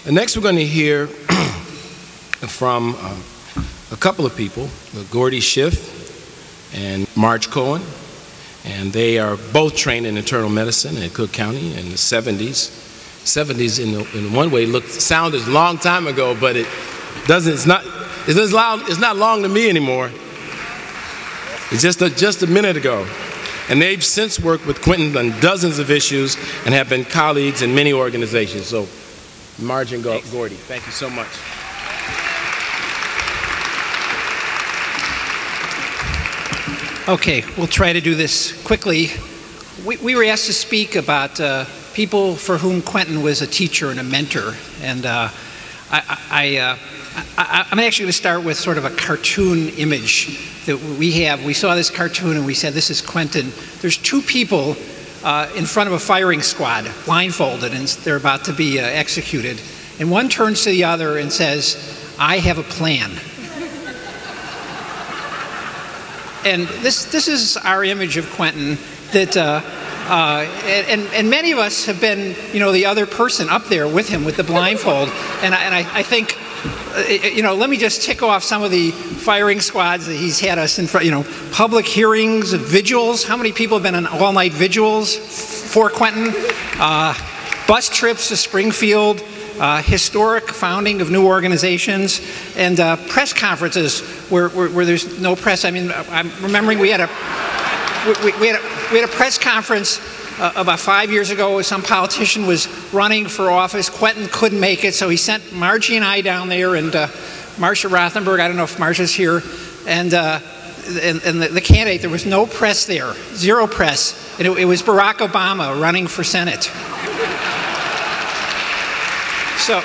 And next we're going to hear from a couple of people, Gordy Schiff and Mardge Cohen, and they are both trained in internal medicine at Cook County in the 70s. 70s in one way sounded a long time ago, but it doesn't. It's not long to me anymore. It's just a minute ago. And they've since worked with Quentin on dozens of issues and have been colleagues in many organizations. So, Mardge and Gordy, thank you so much. Okay, we'll try to do this quickly. We were asked to speak about people for whom Quentin was a teacher and a mentor. And I'm actually going to start with sort of a cartoon image that we have. We saw this cartoon and we said, this is Quentin. There's two people in front of a firing squad, blindfolded, and they're about to be executed. And one turns to the other and says, I have a plan. And this is our image of Quentin, that and many of us have been, the other person up there with him with the blindfold. And I think, let me just tick off some of the firing squads that he's had us in front. Public hearings, vigils. How many people have been on all-night vigils for Quentin? Bus trips to Springfield. Historic founding of new organizations, and press conferences where there's no press. I mean, I'm remembering we had a press conference about 5 years ago. Some politician was running for office. Quentin couldn't make it, so he sent Margie and I down there, and Marsha Rothenberg. I don't know if Marsha's here, and the candidate. There was no press there, zero press, and it was Barack Obama running for Senate. So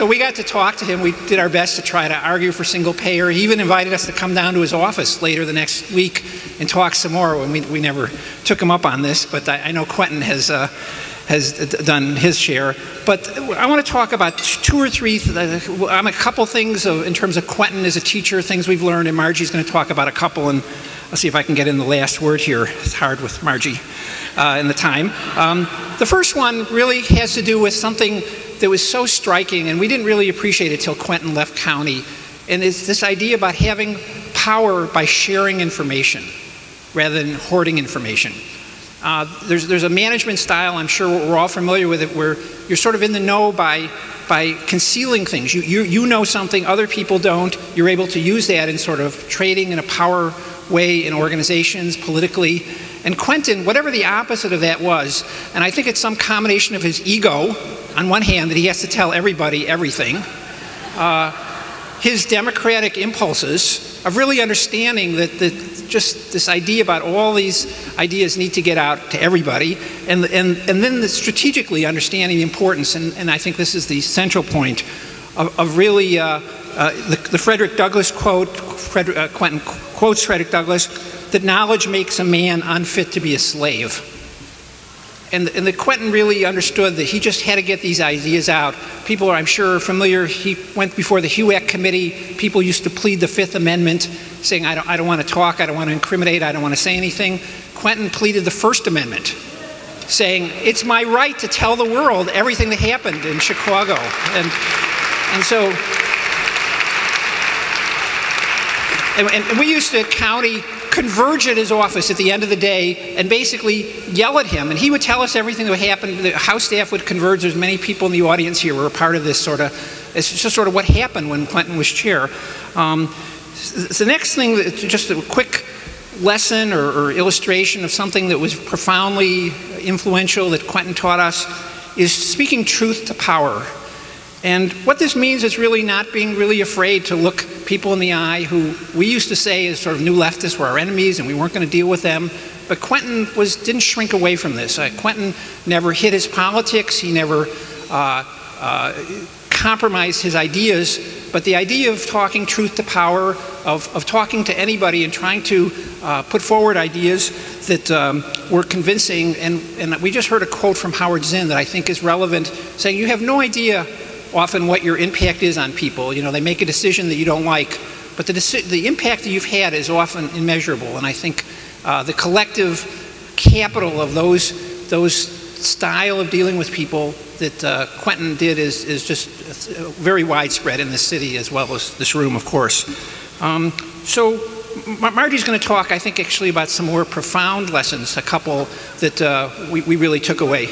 we got to talk to him. We did our best to try to argue for single payer. He even invited us to come down to his office later the next week and talk some more. And we never took him up on this, but I know Quentin has done his share. But I want to talk about two or three, a couple things in terms of Quentin as a teacher, things we've learned, and Margie's going to talk about a couple, and I'll see if I can get in the last word here. It's hard with Margie in the time. The first one really has to do with something that was so striking, and we didn't really appreciate it till Quentin left county, and it's this idea about having power by sharing information rather than hoarding information. There's a management style, I'm sure we're all familiar with it, where you're sort of in the know by concealing things. You know something other people don't. You're able to use that in sort of trading in a power way in organizations, politically. And Quentin, whatever the opposite of that was, and I think it's some combination of his ego, on one hand, that he has to tell everybody everything, his democratic impulses of really understanding that just this idea about all these ideas need to get out to everybody, and then strategically understanding the importance, and I think this is the central point of really the Frederick Douglass quote. Quentin quotes Frederick Douglass, that knowledge makes a man unfit to be a slave. And that Quentin really understood that he just had to get these ideas out. People are, I'm sure, familiar. He went before the HUAC committee. People used to plead the Fifth Amendment, saying, I don't want to talk, I don't want to incriminate, I don't want to say anything. Quentin pleaded the First Amendment, saying, it's my right to tell the world everything that happened in Chicago. And so, and we used to, at county, converge at his office at the end of the day and basically yell at him. And he would tell us everything that happened. The House staff would converge. There's many people in the audience here who were a part of this sort of, it's just sort of what happened when Quentin was chair. The next thing, just a quick lesson or illustration of something that was profoundly influential that Quentin taught us, is speaking truth to power. And what this means is really not being really afraid to look people in the eye who we used to say as sort of new leftists were our enemies and we weren't going to deal with them. But Quentin didn't shrink away from this. Quentin never hid his politics. He never compromised his ideas. But the idea of talking truth to power, of talking to anybody and trying to put forward ideas that were convincing. And we just heard a quote from Howard Zinn that I think is relevant, saying you have no idea often what your impact is on people. They make a decision that you don't like, but the impact that you've had is often immeasurable. And I think the collective capital of those style of dealing with people that Quentin did is just very widespread in the city as well as this room, of course. So Margie's going to talk, I think, actually about some more profound lessons, a couple that we really took away.